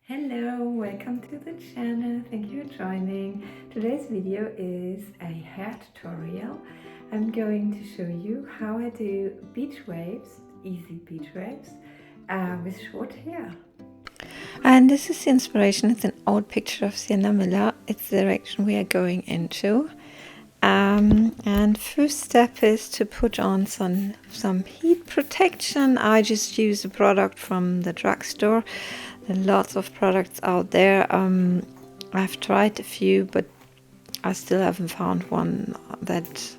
Hello, welcome to the channel. Thank you for joining. Today's video is a hair tutorial. I'm going to show you how I do beach waves, easy beach waves, with short hair. And this is the inspiration. It's an old picture of Sienna Miller. It's the direction we are going into. And first step is to put on some heat protection. I just use a product from the drugstore. There are lots of products out there. I've tried a few, but I still haven't found one that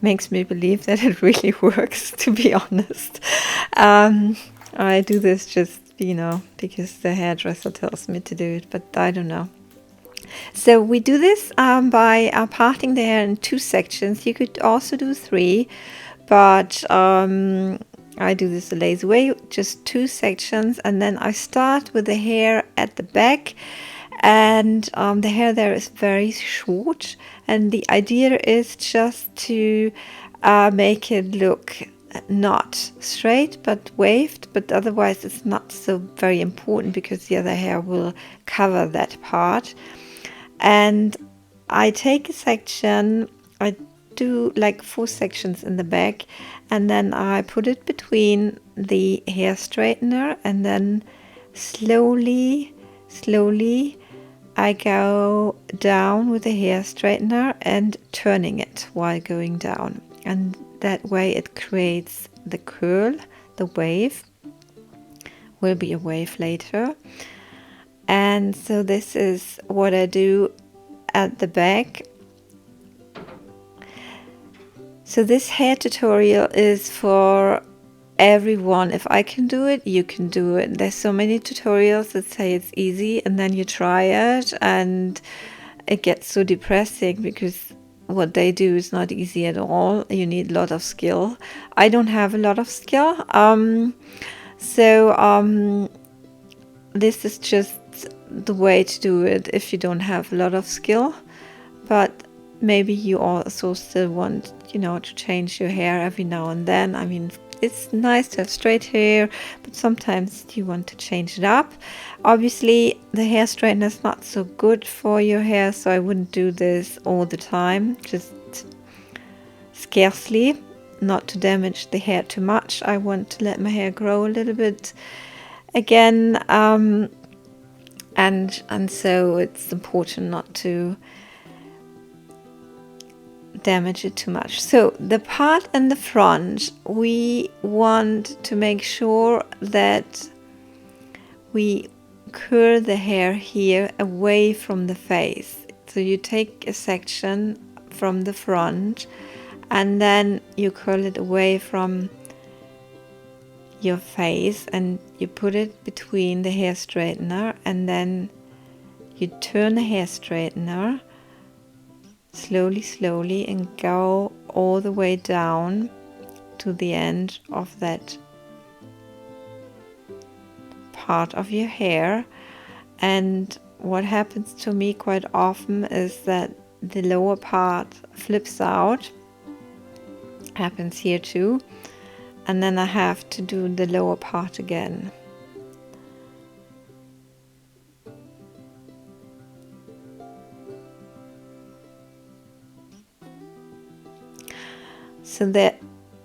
makes me believe that it really works, to be honest. I do this just, because the hairdresser tells me to do it, but I don't know. So we do this by parting the hair in two sections. You could also do three, but I do this the lazy way, just two sections, and then I start with the hair at the back, and the hair there is very short, and the idea is just to make it look not straight but waved, but otherwise it's not so very important because the other hair will cover that part. And I take a section, I do like 4 sections in the back, and then I put it between the hair straightener, and then slowly I go down with the hair straightener and turning it while going down, and that way it creates the curl, the wave. Will be a wave later. And so this is what I do at the back. So this hair tutorial is for everyone. If I can do it, you can do it. There's so many tutorials that say it's easy, and then you try it and it gets so depressing because what they do is not easy at all. You need a lot of skill. I don't have a lot of skill. This is just the way to do it if you don't have a lot of skill. But maybe you also still want, to change your hair every now and then. I mean, it's nice to have straight hair, but sometimes you want to change it up. Obviously, the hair straightener is not so good for your hair, so I wouldn't do this all the time, just scarcely, not to damage the hair too much. I want to let my hair grow a little bit again, and so it's important not to damage it too much. So the part in the front, we want to make sure that we curl the hair here away from the face. So you take a section from the front and then you curl it away from your face, and you put it between the hair straightener, and then you turn the hair straightener slowly and go all the way down to the end of that part of your hair. And what happens to me quite often is that the lower part flips out. Happens here too, and then I have to do the lower part again. So the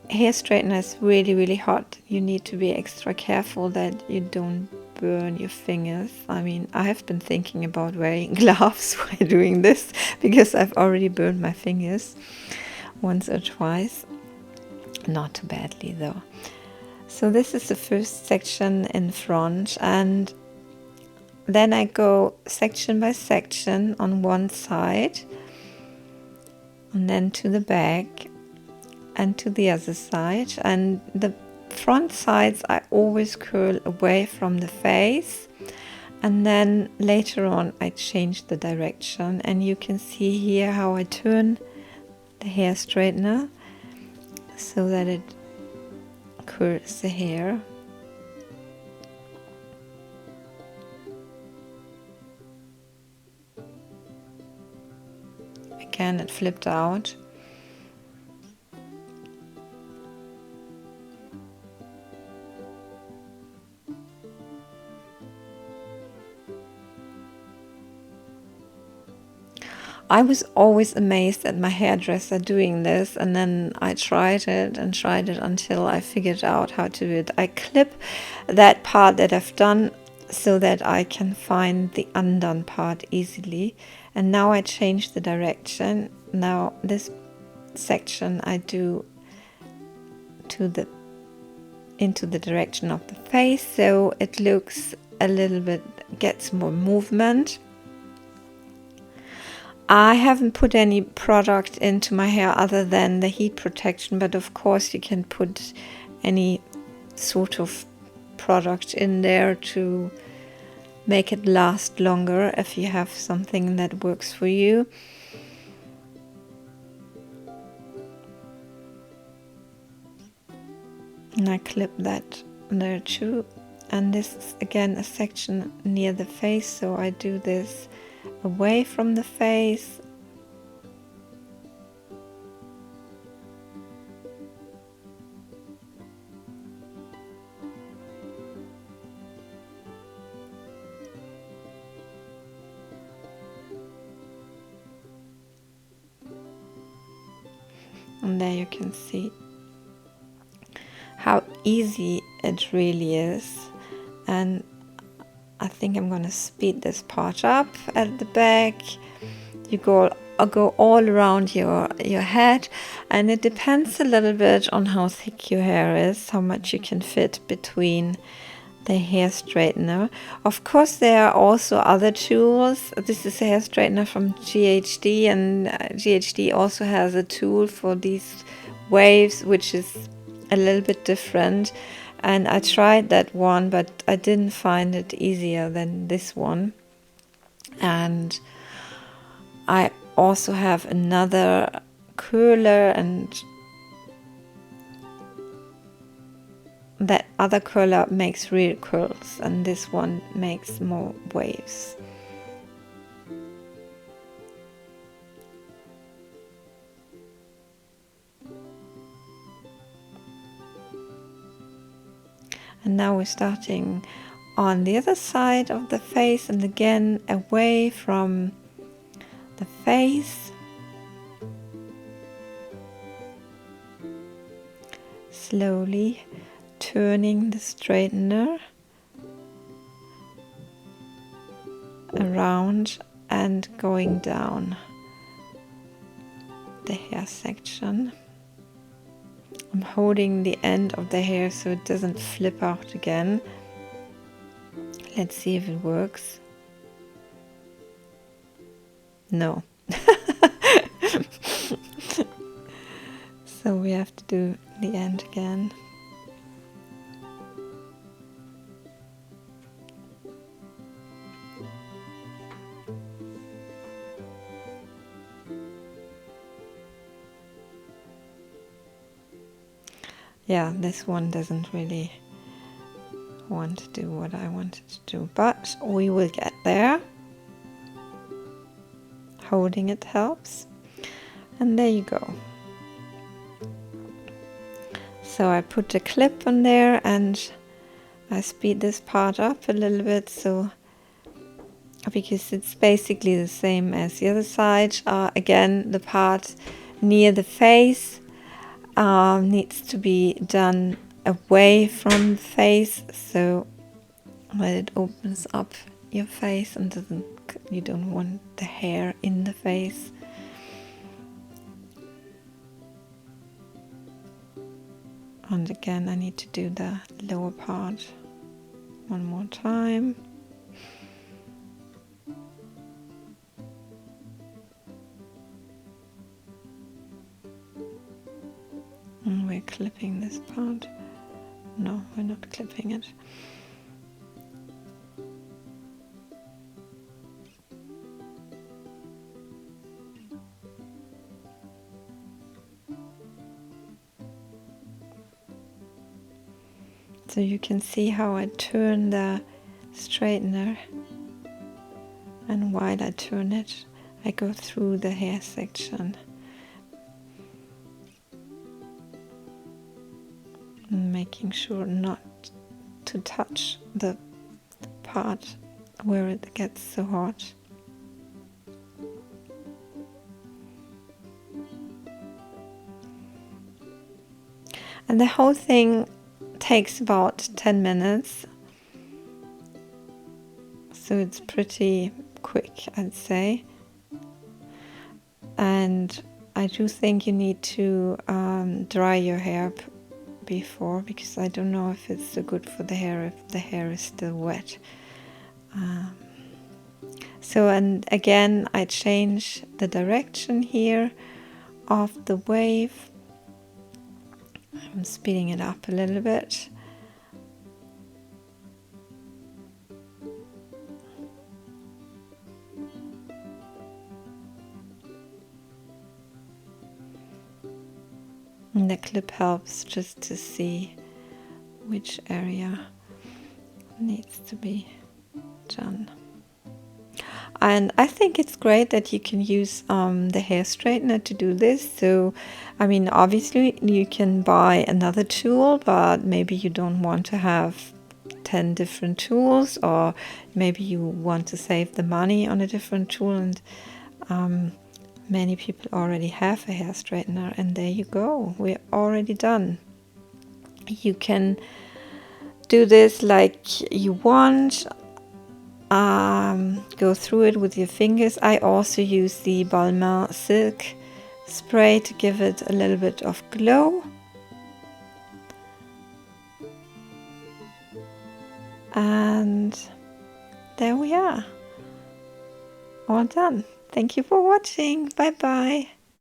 hair straightener is really hot. You need to be extra careful that you don't burn your fingers. I mean, I have been thinking about wearing gloves while doing this because I've already burned my fingers once or twice. Not too badly though. So this is the first section in front, and then I go section by section on one side, and then to the back and to the other side. And the front sides I always curl away from the face, and then later on I change the direction, and you can see here how I turn the hair straightener so that it curls the hair. Again, it flipped out. I was always amazed at my hairdresser doing this, and then I tried it until I figured out how to do it. I clip that part that I've done so that I can find the undone part easily. And now I change the direction. Now this section I do into the direction of the face, so it looks a little bit, gets more movement. I haven't put any product into my hair other than the heat protection, but of course you can put any sort of product in there to make it last longer if you have something that works for you. And I clip that there too. And this is again a section near the face, so I do this away from the face. And there you can see how easy it really is. And I think I'm going to speed this part up at the back. You go all around your head, and it depends a little bit on how thick your hair is, how much you can fit between the hair straightener. Of course, there are also other tools. This is a hair straightener from GHD, and GHD also has a tool for these waves, which is a little bit different. And I tried that one, but I didn't find it easier than this one. And I also have another curler, and that other curler makes real curls, and this one makes more waves. And now we're starting on the other side of the face, and again away from the face. Slowly turning the straightener around and going down the hair section. I'm holding the end of the hair so it doesn't flip out again. Let's see if it works. No. So we have to do the end again. Yeah, this one doesn't really want to do what I wanted to do, but we will get there. Holding it helps. And there you go. So I put a clip on there, and I speed this part up a little bit, so because it's basically the same as the other side. Again, the part near the face needs to be done away from the face, so that it opens up your face and you don't want the hair in the face. And again, I need to do the lower part one more time. And we're clipping this part. No, we're not clipping it. So you can see how I turn the straightener, and while I turn it, I go through the hair section, making sure not to touch the part where it gets so hot. And the whole thing takes about 10 minutes. So it's pretty quick, I'd say. And I do think you need to dry your hair before, because I don't know if it's so good for the hair if the hair is still wet. So, and again, I change the direction here of the wave. I'm speeding it up a little bit. And the clip helps just to see which area needs to be done. And I think it's great that you can use the hair straightener to do this. So, I mean, obviously you can buy another tool, but maybe you don't want to have 10 different tools, or maybe you want to save the money on a different tool. And many people already have a hair straightener, and there you go, we're already done. You can do this like you want. Go through it with your fingers. I also use the Balmain silk spray to give it a little bit of glow. And there we are, all done. Thank you for watching. Bye bye.